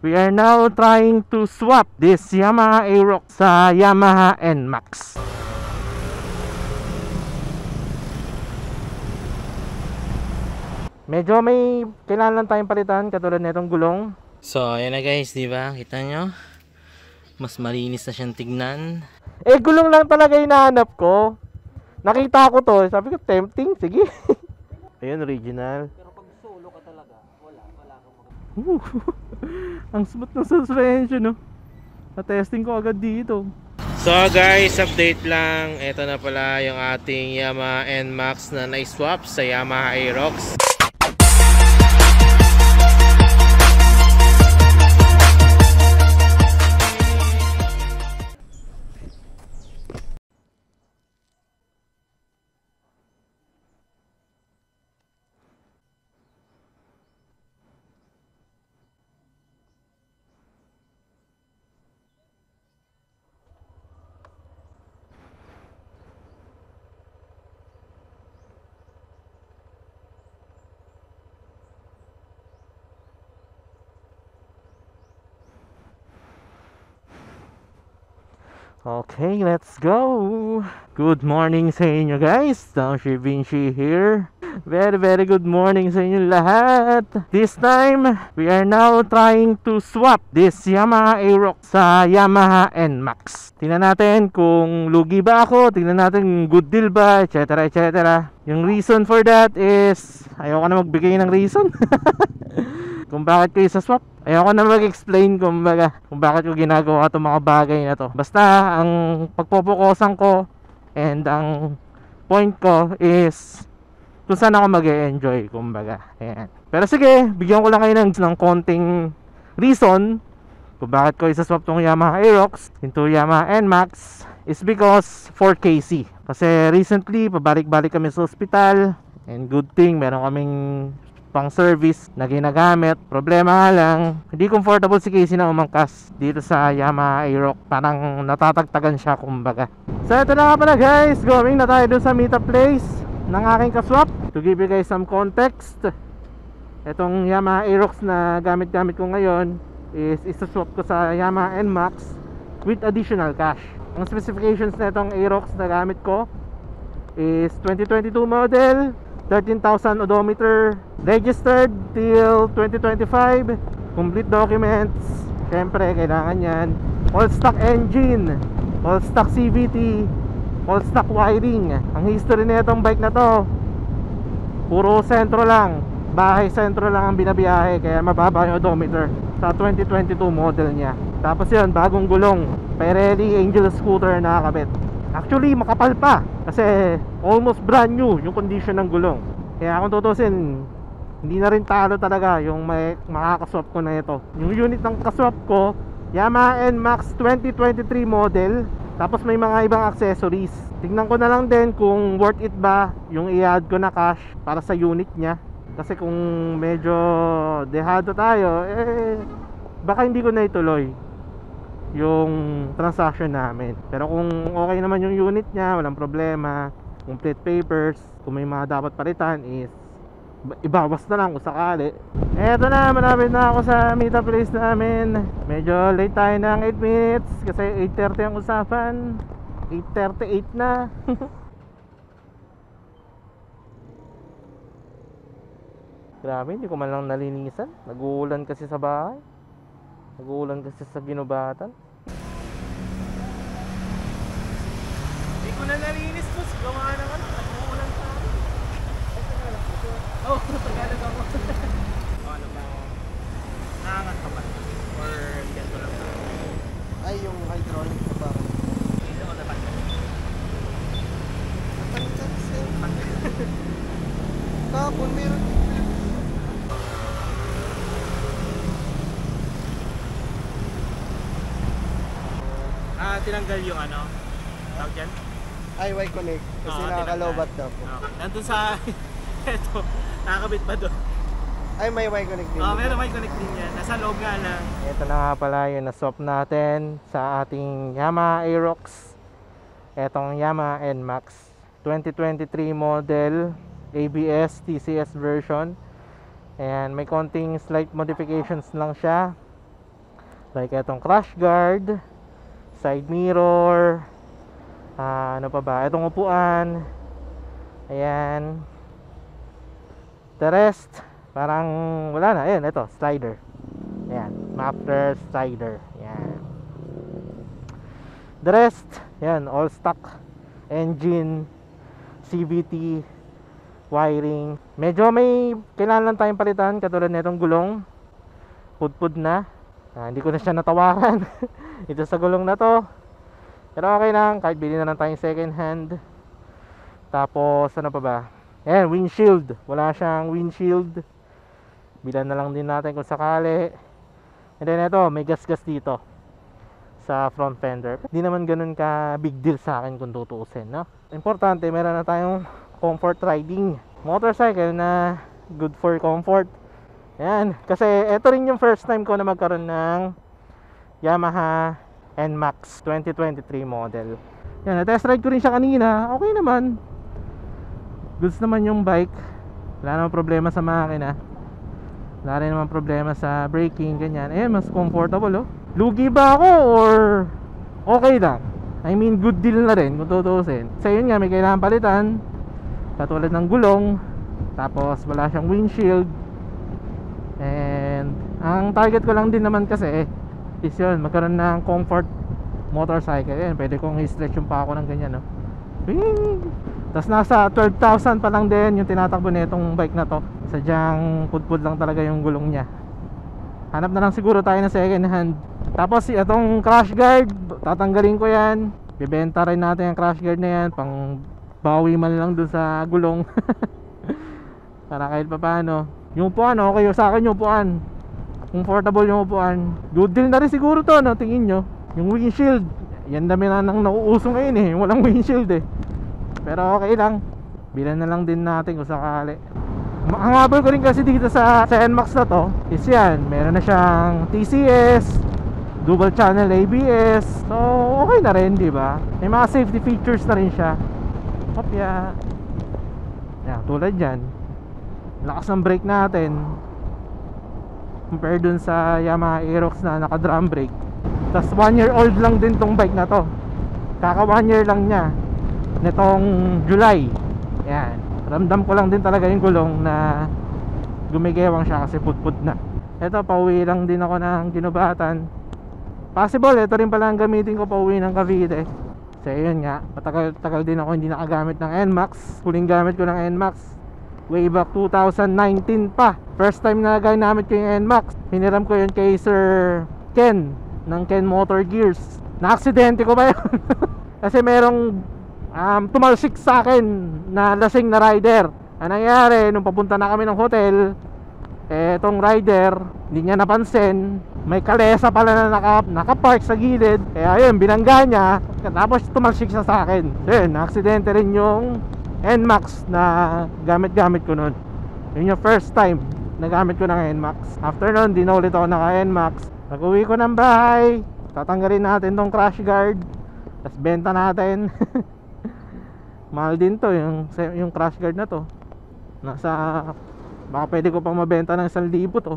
We are now trying to swap this Yamaha Aerox sa Yamaha NMAX. Medyo may kailangan tayong palitan katulad nitong gulong. So ayan na guys, di ba? Kita nyo? Mas malinis na siyang tignan. Gulong lang talaga hinahanap ko. Nakita ko to, sabi ko tempting, sige. Ayun, original. Pero pag solo ka talaga, wala kang Ang smooth ng suspension, no? Na-testing ko agad dito. So guys, update lang. Ito na pala yung ating Yamaha NMAX na na-swap sa Yamaha Aerox. Okay, let's go. Good morning sa inyo guys. Township Vinci here. Very good morning sa inyo lahat. This time, we are now trying to swap this Yamaha Aerox sa Yamaha NMAX. Tingnan natin kung lugi ba ako, tingnan natin kung good deal ba, etc. Yung reason for that is, ayoko na magbigay ng reason. Kung bakit ko isa-swap. Ayoko na mag-explain kung bakit ko ginagawa itong mga bagay na to. Basta ang pagpopokusan ko and ang point ko is kung saan ako mag-e-enjoy, kumbaga. Ayan. Pero sige, bigyan ko lang kayo ng konting reason kung bakit ko isa-swap tong Yamaha Aerox into Yamaha NMAX is because for KC. Kasi recently, pabalik-balik kami sa ospital and good thing, meron kaming pang service na ginagamit. Problema nga lang, hindi comfortable si Casey na umangkas dito sa Yamaha Aerox. Parang natatagtagan siya, kumbaga. So ito na nga pala guys, going na tayo dun sa meetup place ng aking kaswap. To give you guys some context, itong Yamaha Aerox na gamit-gamit ko ngayon is isa-swap ko sa Yamaha NMAX with additional cash. Ang specifications na itong Aerox na gamit ko is 2022 model, 13,000 odometer, registered till 2025, complete documents, syempre kailangan yan, all stock engine, all stock CVT, all stock wiring. Ang history na itong bike na to, puro sentro lang, bahay sentro lang ang binabiyahe, kaya mababa yung odometer sa 2022 model niya. Tapos yun, bagong gulong, Pirelli Angel Scooter na nakakabit. Actually makapal pa kasi almost brand new yung condition ng gulong. Kaya kung tutusin, hindi na rin talo talaga yung may makakaswap ko na ito. Yung unit ng kaswap ko, Yamaha NMAX 2023 model. Tapos may mga ibang accessories. Tingnan ko na lang din kung worth it ba yung i-add ko na cash para sa unit niya. Kasi kung medyo dehado tayo, baka hindi ko na ituloy yung transaction namin. Pero kung okay naman yung unit niya, walang problema, complete papers, kung may mga dapat palitan is ibawas na lang kung sakali. Eto na, malapit na ako sa meetup place namin. Medyo late tayo ng 8 minutes kasi 8:30 ang usapan. 8:38 na. Grabe, hindi ko man lang nalinisan. Nag-uulan kasi sa bahay. Nag-uulan kasi sa ginubatan. Hindi ko na nalinis po. Gawa naman. Nag-uulan sa akin. Ay, Tagalog po. Oo, Tagalog ako. Ano ba? Nakangat ka ba? Or ganito lang ba? Ay, yung hydraulic ko ba? Hindi ako napagkat. Napagkat sir. Kapon, meron. Tinanggal yung ano? Tawag dyan? Ay, Y-Connect. Kasi nakakalobat daw po. Okay. Nandun sa... Eto, nakakabit ba doon? Ay, may Y-Connect din. Meron may connect din yan. Nasa loob nga lang. Ito na nga pala yung na-swap natin sa ating Yamaha Aerox. Etong Yamaha NMAX 2023 model, ABS TCS version. And may konting slight modifications lang siya. Like itong crash guard, side mirror, ano pa ba? Itong upuan. Ayan. The rest, parang wala na. Ayan, ito, slider. Ayan, muffler, slider. Ayan. The rest, ayan, all stock. Engine, CVT, wiring. Medyo may kailangan lang tayong palitan, katulad nitong gulong. Pudpud na. Hindi ko na siya natawaran. Ito sa gulong na to. Pero okay lang, kahit bilhin na lang tayong second hand. Tapos ano pa ba? Ayan, windshield. Wala siyang windshield. Bilan na lang din natin kung sakali. And then ito, may gas-gas dito sa front fender. Hindi naman ganun ka big deal sa akin kung tutuusin, no? Importante, meron na tayong comfort riding motorcycle na good for comfort. Ayan, kasi ito rin yung first time ko na magkaroon ng Yamaha NMAX 2023 model. Yan, na-test ride ko rin siya kanina. Okay naman. Goods naman yung bike. Wala naman problema sa makina. Wala rin naman problema sa braking, ganyan. Mas comfortable, oh. Lugi ba ako or okay lang? I mean, good deal na rin kung tutuusin. Sa yun nga, may kailangan palitan. Katulad ng gulong. Tapos wala siyang windshield. And ang target ko lang din naman kasi is yun, magkaroon ng comfort motorcycle. Yan, pwede kong i-stretch yung pako ng ganyan, no? Tapos nasa 12,000 pa lang din yung tinatakbo nitong bike na to. Sadyang pudpud lang talaga yung gulong niya. Hanap na lang siguro tayo ng second hand. Tapos itong crash guard, tatanggalin ko yan. Bibenta rin natin yung crash guard na yan, pang bawi man lang dun sa gulong. Para kahit pa paano. Yung upuan, okay sa akin yung upuan. Comfortable yung upuan. Good deal na rin siguro to, no? Tingin nyo. Yung windshield, yan dami na nang nauuso ngayon eh. Walang windshield eh. Pero okay lang. Bilan na lang din natin kung sakali. Ang habol ko rin kasi dito sa NMAX na to is yan, meron na siyang TCS, dual channel ABS. So okay na rin, di ba? May mga safety features na rin siya. Kopya. Yan, tulad yan. Lakas ng brake natin compare dun sa Yamaha Aerox na naka drum brake. Tapos 1 year old lang din tong bike na to. Kaka 1 year lang niya nitong July. Yan, ramdam ko lang din talaga yung gulong na gumigewang siya kasi pudpud na. Ito, pauwi lang din ako ng Ginubatan. Possible, ito rin pala ang gamitin ko pauwi ng Cavite. So yun nga, matagal-tagal din ako hindi nakagamit ng NMAX. Huling gamit ko ng NMAX way back 2019 pa. First time na ginamit ko yung NMAX, hiniram ko yun kay Sir Ken ng Ken Motor Gears. Na-aksidente ko ba yun? Kasi merong tumalsik sa akin na lasing na rider. Ang nangyari, nung papunta na kami ng hotel, etong rider, hindi niya napansin, may kalesa pala na nakapark sa gilid. Kaya ayun, binangga niya, tapos tumalsik siya sa akin. So yun, na-aksidente rin yung NMAX na gamit-gamit ko nun. Yun yung first time na gamit ko ng NMAX. After nun, di na ulit ako naka-NMAX. Pag-uwi ko ng bahay, tatanggalin natin tong crash guard, tapos benta natin. Mahal din to yung crash guard na to. Baka pwede ko pang mabenta ng 1,000 to.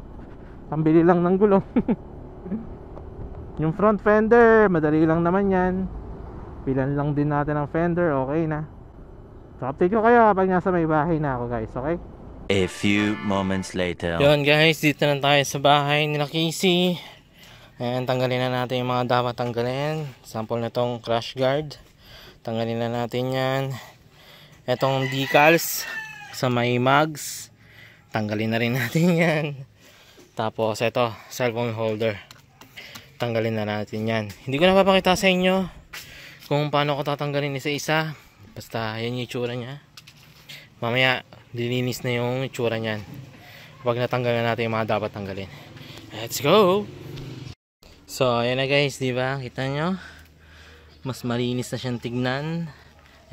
Pambili lang ng gulong. Yung front fender, madali lang naman yan. Pilan lang din natin ang fender, okay na. So update ko kayo kapag nasa may bahay na ako, guys, okay? A few moments later. Yun guys, dito na tayo sa bahay nila Casey. Ayan, tanggalin na natin yung mga dapat tanggalin. Sample na tong crash guard. Tanggalin na natin yan. Etong decals sa may mags, tanggalin na rin natin yan. Tapos eto, cellphone holder, tanggalin na natin yan. Hindi ko na papakita sa inyo kung paano ko tatanggalin isa-isa. Basta yan yung itsura nya. Mamaya dilinis na yung itsura nyan pag natanggal na natin yung mga dapat tanggalin. Let's go! So ayan na guys, diba? Kita nyo? Mas malinis na siyang tignan.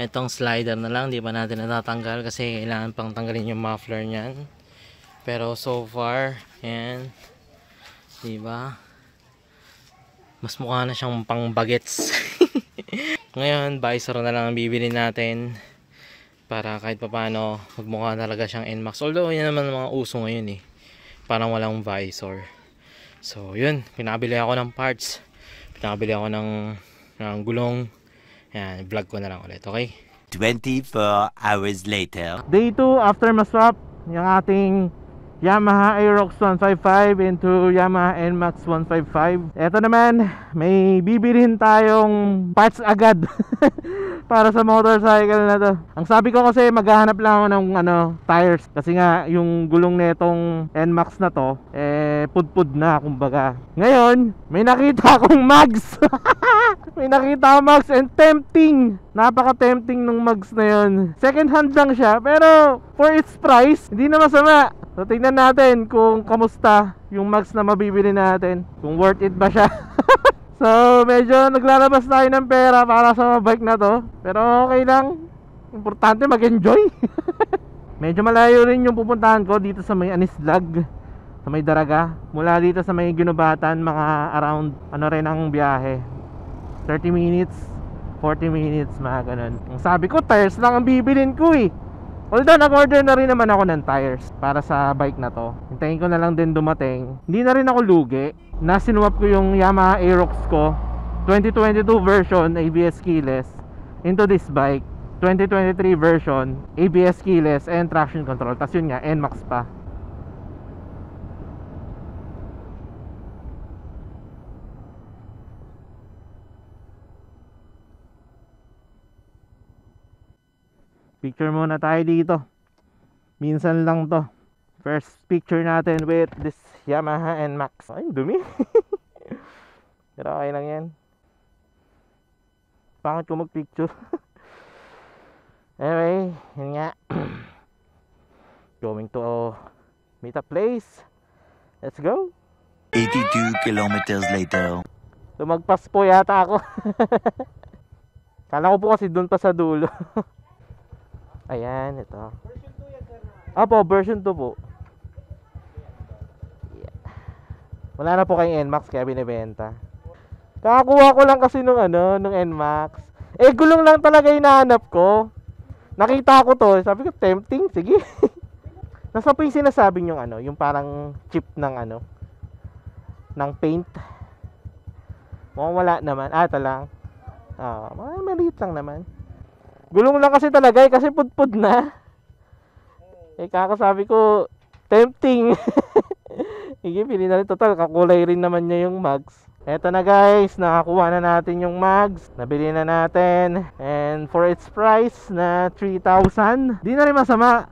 Etong slider na lang, di pa natin natatanggal kasi kailangan pang tanggalin yung muffler niyan. Pero so far, yan, di ba? Mas mukha na siyang pang bagets. Ngayon, visor na lang ang bibili natin para kahit papaano magmukha talaga siyang NMAX. Although yan naman ang mga uso ngayon eh, parang walang visor. So yun, pinabili ako ng parts. Pinabili ako ng gulong. Yan, vlog ko na lang ulit, okay? 24 hours later. Day 2 after maswap yung ating Yamaha Aerox 155 into Yamaha NMAX 155. Eto naman, may bibilhin tayong parts agad para sa motorcycle na to. Ang sabi ko kasi maghahanap lang ako ng tires kasi nga yung gulong netong NMAX na to pudpud na kumbaga. Ngayon, may nakita akong mags. May nakita akong mags and tempting. Napaka-tempting ng mags na yun. Second hand lang siya pero for its price, hindi na masama. So tingnan natin kung kamusta yung mags na mabibili natin, kung worth it ba siya. So medyo naglalabas tayo ng pera para sa bike na to, pero okay lang, importante mag-enjoy. Medyo malayo rin yung pupuntahan ko dito sa may Anislag, sa may Daraga. Mula dito sa may Ginubatan, mga around rin ang biyahe, 30 minutes, 40 minutes, mga ganun. Ang sabi ko, tires lang ang bibilin ko eh. Although nag-order na rin naman ako ng tires para sa bike na to. Hintayin ko na lang din dumating. Hindi na rin ako lugi. Nasinuwap ko yung Yamaha Aerox ko 2022 version ABS keyless into this bike 2023 version ABS keyless and traction control. Tapos yun nga, NMAX pa. Picture muna tayo dito. Minsan lang to. First picture natin with this Yamaha NMAX. Ay, dumi. Pero okay lang yan. Pangit ko mag-picture. Anyway, yun nga. Going to meet a place. Let's go. 82 kilometers later. Lumagpas po yata ako. Kala ko po kasi doon pa sa dulo. Ayan, ito. Apo, version 2 po. Yeah. Wala na po kayong NMAX kaya binibenta. Kakakuha ko lang kasi nung NMAX. Gulong lang talaga hinahanap ko. Nakita ko to, sabi ko tempting, sige. Nasa po yung sinasabi yung yung parang chip ng ng paint. Mukhang wala naman. Ito lang. Maliit lang naman. Gulong lang kasi talaga kasi pudpud na. Kakasabi ko, tempting. Sige, pili na rin. Total, kakulay rin naman niya yung mags. Eto na guys, nakakuha na natin yung mags. Nabili na natin. And for its price na 3,000. Di na rin masama.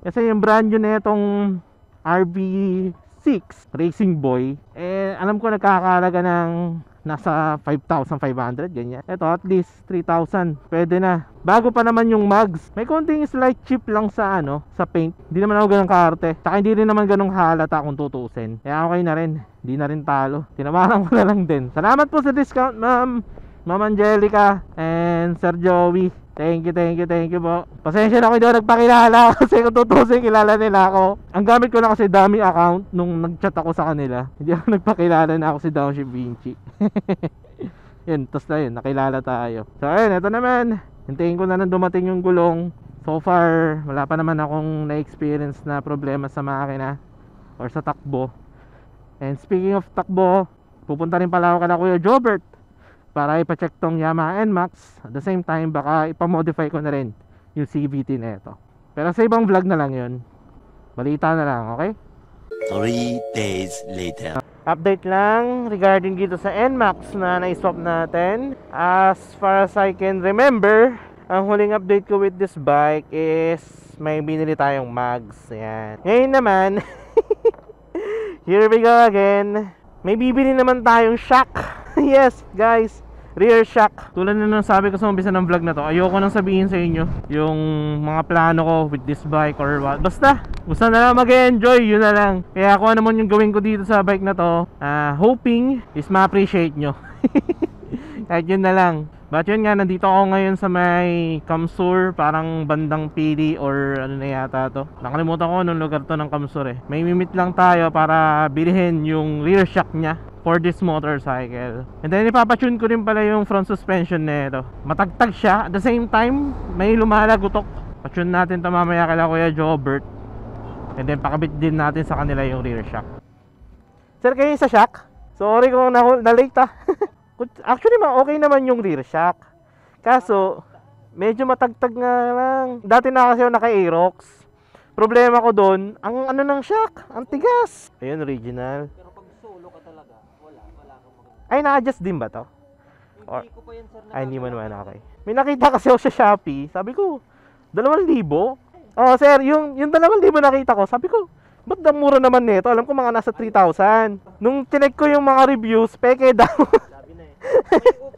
Kasi yung brand new na itong RB6 Racing Boy, alam ko nagkakalaga ng nasa 5,500 ganyan. Ito at least 3,000 pwede na. Bago pa naman yung mags. May konting slight chip lang sa sa paint. Hindi naman ako ganun kaarte. Saka hindi rin naman ganung halata kung tutuusin. Kaya okay na rin. Hindi na rin talo. Tinawaran ko na lang din. Salamat po sa discount, ma'am Angelica and Sir Joey. Thank you po. Pasensya na ako, hindi ako nagpakilala kasi kung tutusin kilala nila ako. Ang gamit ko na kasi dami account nung nag-chat ako sa kanila. Hindi ako nagpakilala na ako si Downship Vinci. Yun, tapos na yun, nakilala tayo. So ayun, ito naman. Hintayin ko na nang dumating yung gulong. So far, wala pa naman akong na-experience na problema sa makina or sa takbo. And speaking of takbo, pupunta rin pala ako kala Kuya Jobert para ipacheck tong Yamaha NMAX. At the same time, baka ipamodify ko na rin yung CVT na ito. Pero sa ibang vlog na lang yun. Balita na lang, okay? 3 days later. Update lang regarding dito sa NMAX na na-swap natin. As far as I can remember, ang huling update ko with this bike is may binili tayong mags. Ayan. Ngayon naman, here we go again. May bibili naman tayong shock. Yes, guys, rear shock. Tulad na nang sabi ko sa umpisa ng vlog na to, ayoko nang sabihin sa inyo yung mga plano ko with this bike or what. Basta na lang mag-enjoy, yun na lang. Kaya kung ano man yung gawin ko dito sa bike na to, hoping is ma-appreciate nyo. Kahit yun na lang. But yun nga, nandito ako ngayon sa may Kamsur, parang bandang Pili or ano na yata to. Nakalimutan ko anong lugar to ng Kamsur eh. May mimit lang tayo para bilhin yung rear shock niya for this motorcycle. And then ipapatune ko rin pala yung front suspension na ito. Matagtag siya, at the same time may lumalagutok. Patune natin ito mamaya kala Kuya Jobert. And then pakabit din natin sa kanila yung rear shock. Sir, kayo sa shock? Sorry kung na-late Actually, okay naman yung rear shock. Kaso, medyo matagtag nga lang. Dati na kasi ako naka-Aerox. Problema ko doon, ang ano ng shock, ang tigas. Ayun, original. Pero pag solo ka talaga, wala kang maganda. Ay, na-adjust din ba to? Hindi ko pa yan, sir. Ay, hindi mo naman okay. May nakita kasi ako sa Shopee. Sabi ko, 2,000? Oh, sir, yung 2,000 nakita ko. Sabi ko, ba't ang mura naman nito? Alam ko mga nasa 3,000. Nung tinek ko yung mga reviews, peke daw. Sabi na eh.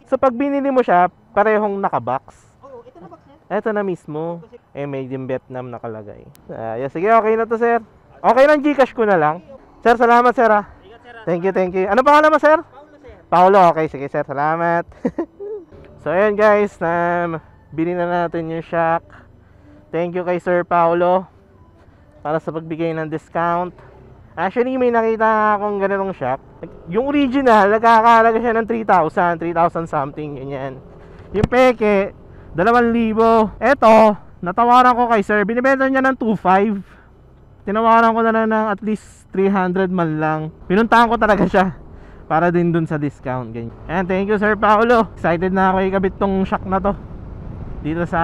So pag binili mo siya, parehong nakabox. Oo, ito na box niya. Ito na mismo. Made in Vietnam nakalagay. Sige, okay na to, sir. Okay lang, Gcash ko na lang. Sir, salamat, sir. Ingat, sir. Thank you. Ano pangalan mo, sir? Paulo, sir. Paolo, okay. Sige, sir. Salamat. So, ayan, guys. Bili na natin yung shock. Thank you kay Sir Paolo para sa pagbigay ng discount. Actually, may nakita akong ganitong shock. Yung original, nagkakahalaga siya ng 3,000 something, ganyan. Yung peke, 2,000. Eto, natawaran ko kay Sir. Binibenta niya ng 2,500. Tinawaran ko na lang ng at least 300 man lang. Pinuntahan ko talaga siya para din dun sa discount, ganyan. And thank you, Sir Paolo. Excited na ako ikabit tong shock na to dito sa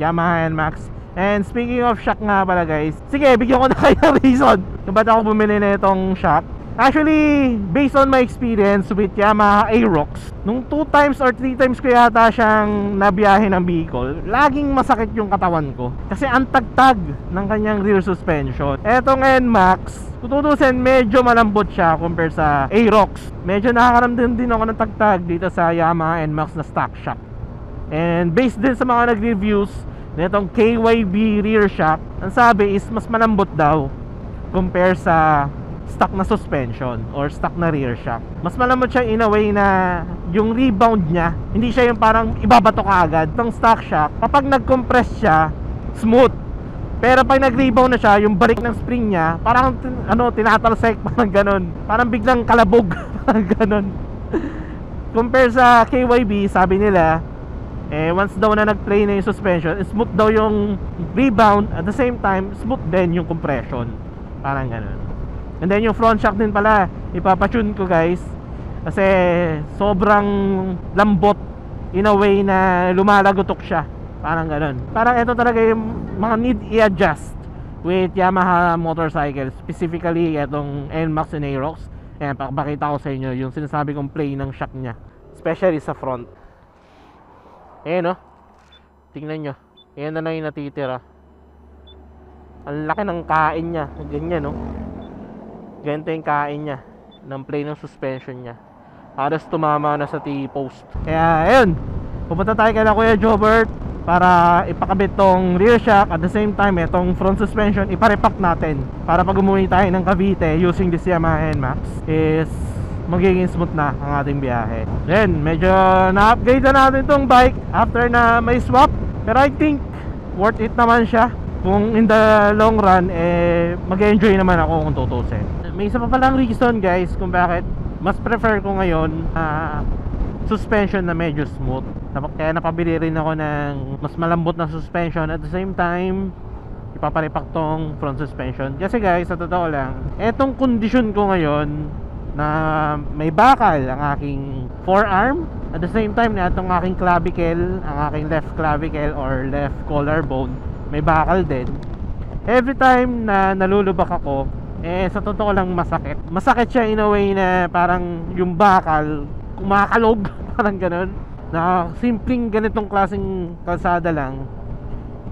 Yamaha NMAX. And speaking of shock nga pala, guys, sige, bigyan ko na kayo ng reason kung ba't ako bumili na itong shock. Actually, based on my experience with Yamaha Aerox, nung 2 times or 3 times ko yata siyang nabiyahe ng Bicol, laging masakit yung katawan ko kasi ang tagtag ng kanyang rear suspension. Etong NMAX, tututusin, medyo malambot siya compare sa Aerox. Medyo nakakaramdam din ako ng tagtag dito sa Yamaha NMAX na stock shock. And based din sa mga nag-reviews nitong KYB rear shock, ang sabi is mas malambot daw compare sa stock na suspension or stock na rear shock. Mas malambot siya in a way na yung rebound niya, hindi siya yung parang ibabato ka agad. Itong stock shock, kapag nag-compress siya, smooth. Pero pag nag-rebound na siya, yung balik ng spring niya, parang tinatalsek, parang ganon. Parang biglang kalabog, parang ganon. Compare sa KYB, sabi nila, once daw na nag-play na yung suspension, smooth daw yung rebound, at the same time, smooth din yung compression. Parang ganon. And then yung front shock din pala, ipapatune ko, guys, kasi sobrang lambot in a way na lumalagotok siya. Parang ganon. Parang ito talaga yung mga need i-adjust with Yamaha motorcycles, specifically itong NMAX and Aerox. Ayan, pakita ko sa inyo yung sinasabi kong play ng shock niya, especially sa front. Ayan, tingnan nyo, ayan na lang yung natitira. Ang laki ng kain niya, ganyan, ganito yung kain niya ng play ng suspension niya. Halos tumama na sa T-post. Kaya ayun, pupunta tayo kay Kuya Jobert para ipakabit tong rear shock. At the same time, itong front suspension iparepack natin para pag umuwi tayo ng Cavite using this Yamaha NMAX is magiging smooth na ang ating biyahe. Then medyo na-upgrade na natin tong bike after na may swap, pero I think worth it naman siya. Kung in the long run, mag-enjoy naman ako kung tutusin. May isa pa palang reason, guys, kung bakit mas prefer ko ngayon suspension na medyo smooth. Kaya napabili rin ako ng mas malambot na suspension. At the same time, ipaparepack tong front suspension. Kasi guys, sa totoo lang, etong kondisyon ko ngayon na may bakal ang aking forearm, at the same time na itong aking clavicle, ang aking left clavicle or left collarbone, may bakal din. Every time na nalulubak ako, sa totoo lang masakit. Masakit siya in a way na parang yung bakal kumakalog, parang ganun. Na simpleng ganitong klaseng kalsada lang,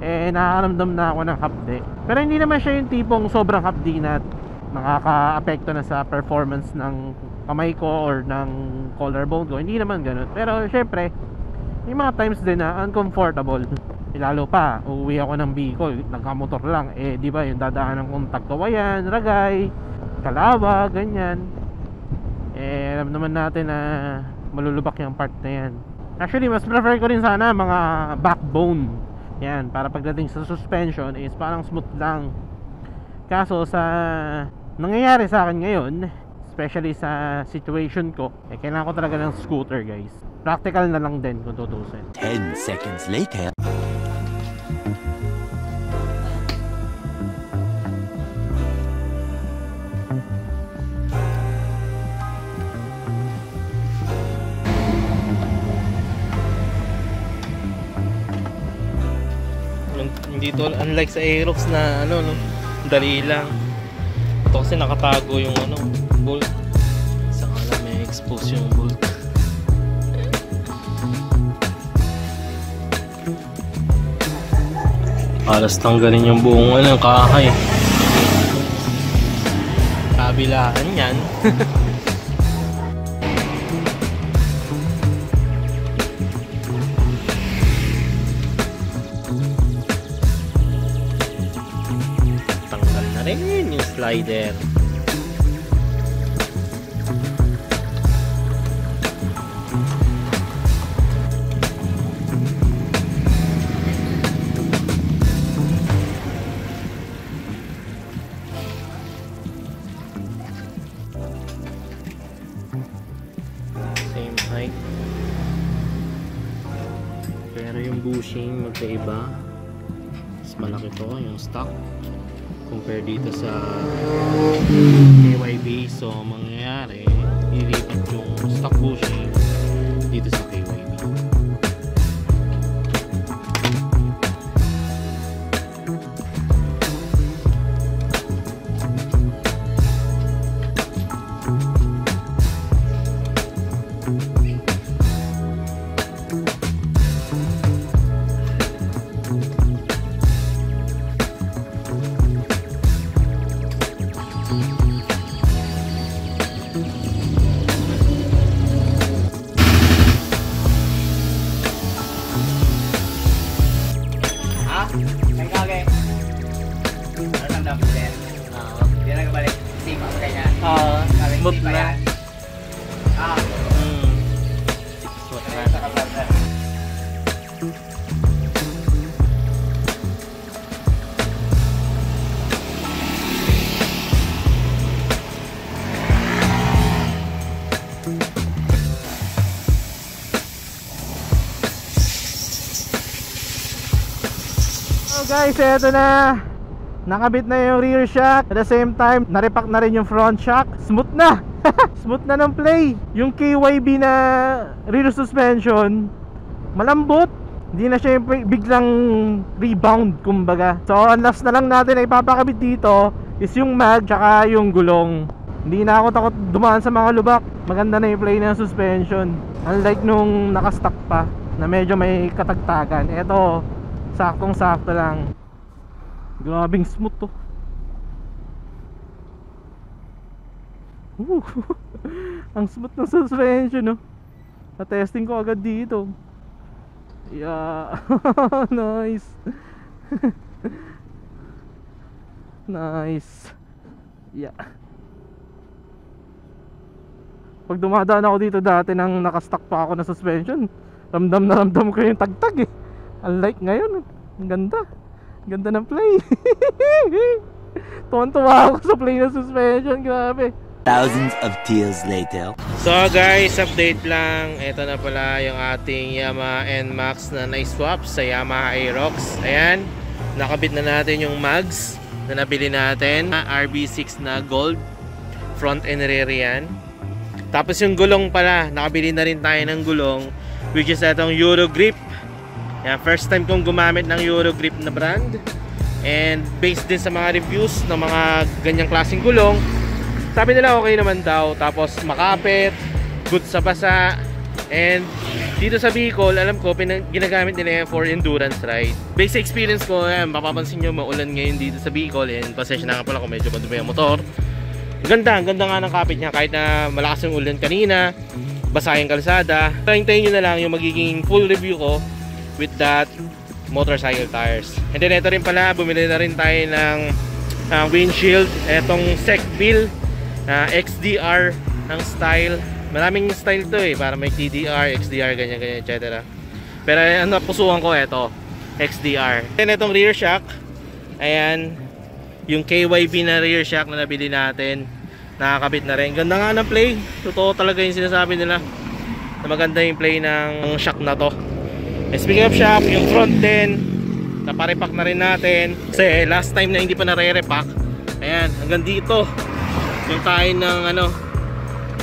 nakakaramdam na ako ng hapdi. Pero hindi naman siya yung tipong sobrang hapdi na nakaka-apekto na sa performance ng kamay ko or ng collarbone ko. Hindi naman ganun. Pero syempre, may mga times din na uncomfortable. Lalo pa, uuwi ako ng Bicol, nagkamotor lang. Di ba, yung dadaanan kong Tagkawayan, Ragay, Calaba, ganyan. Alam naman natin na malulubak yung part na yan. Actually, mas prefer ko rin sana mga backbone. Yan, para pagdating sa suspension is parang smooth lang. Kaso sa nangyayari sa akin ngayon, especially sa situation ko, kailangan ko talaga ng scooter, guys. Practical na lang din kung tutusin. 10 seconds later. Hindi to unlike sa Aerox na ano no, dali lang. Ito kasi nakatago yung ano, bolt. Saka lang may expose yung bolt. Alas tanggalin yung buong ano, kahay. Kabilaan yan. Tanggal na rin yung slider. Same height. Pero yung bushing magkaiba. Mas malaki to yung stock compare dito sa KYB. So mangyayari ilipat yung stock bushing dito sa KYB. Smooth na. Smooth na. So guys, eto na. Nakabit na yung rear shock. At the same time, narepack na rin yung front shock. Smooth na. Smooth na ng play. Yung KYB na rear suspension, malambot. Hindi na siya biglang rebound kumbaga. So ang last na lang natin na ipapakabit dito is yung mag tsaka yung gulong. Hindi na ako takot dumaan sa mga lubak. Maganda na yung play ng suspension. Unlike nung nakastock pa na medyo may katagtagan. Ito, saktong sakto lang. Grabing smooth to. Ang smooth ng suspension, no? Na-testing ko agad dito. Yeah. Nice. Nice. Yeah. Pag dumadaan ako dito dati nang nakastock pa ako na suspension, ramdam na ramdam ko yung tagtag eh. Unlike ngayon, ang ganda. Ganda ng play. Tuwan-tuwa ako sa play ng suspension. Grabe. Thousands of tears later. So guys, update lang. Ito na pala yung ating Yamaha NMAX na na-swap sa Yamaha Aerox. Ayan, nakabit na natin yung mags na nabili natin. RB6 na gold. Front and rear yan. Tapos yung gulong pala, nakabili na rin tayo ng gulong, which is itong Eurogrip. Yan, first time kong gumamit ng Eurogrip na brand. And based din sa mga reviews ng mga ganyang klaseng gulong, sabi nila okay naman daw. Tapos makapit, good sa basa. And dito sa Bicol, alam ko ginagamit nila yan for endurance ride. Basic experience ko, mapapansin nyo maulan ngayon dito sa Bicol. And pasensya na nga pala kung medyo madumi ang motor. Ganda nga ng kapit niya. Kahit na malakas yung ulan kanina, basa yung kalsada. Tayin-tayin nyo na lang yung magiging full review ko with that motorcycle tires. And then ito rin pala, bumili na rin tayo ng windshield. Etong Secbil XDR ng style. Maraming style to eh, para may TDR, XDR, ganyan etc. Pero ang napusuhan ko ito, XDR. And itong rear shock, ayan, yung KYB na rear shock na nabili natin, nakakabit na rin. Ganda nga ng play. Totoo talaga yung sinasabi nila na maganda yung play ng shock na to. Speaking of shock, yung front din naparepack na rin natin. Kasi last time na hindi pa nare-repack, ayan, hanggang dito yung kain ng ano,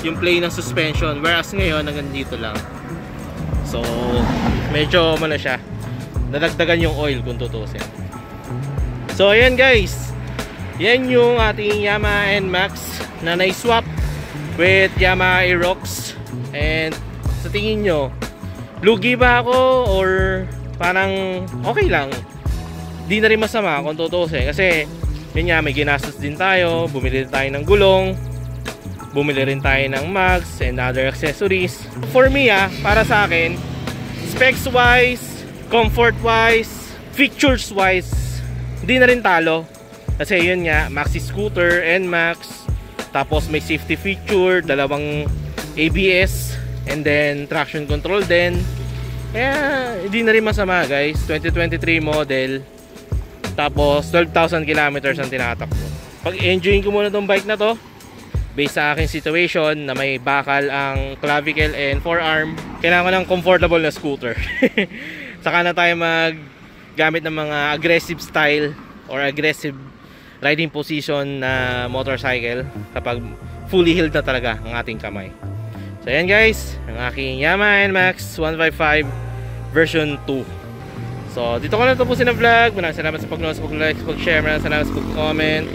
yung play ng suspension. Whereas ngayon hanggang dito lang. So medyo ano siya, nadagdagan yung oil kung tutusin. So ayan guys, yan yung ating Yamaha NMAX na na-swap with Yamaha Aerox. And sa tingin nyo, lugi ba ako or parang okay lang? Di na rin masama kung tutusin, kasi yun nga, may ginastos din tayo, bumili tayo ng gulong, bumili rin tayo ng mags and other accessories. For me para sa akin, specs wise, comfort wise, features wise, hindi na rin talo. Kasi yun nga, maxi scooter, NMAX, tapos may safety feature, dalawang ABS, and then traction control din. Kaya hindi na rin masama guys. 2023 model, tapos 12,000 kilometers ang tinatakbo. Pag enjoyin ko muna tong bike na to, based sa aking situation na may bakal ang clavicle and forearm, kailangan ko ng comfortable na scooter. Saka na tayo maggamit ng mga aggressive style or aggressive riding position na motorcycle kapag fully healed na talaga ang ating kamay. So ayan guys, ang aking Yamaha NMAX 155 version 2. So dito ko na tapusin ang vlog. Maraming salamat sa pag-notice, pag-like, pag-share, maraming salamat sa pag-comment.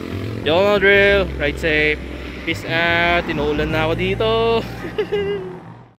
You all know drill, ride safe. Peace out. Tinuulan na ako dito.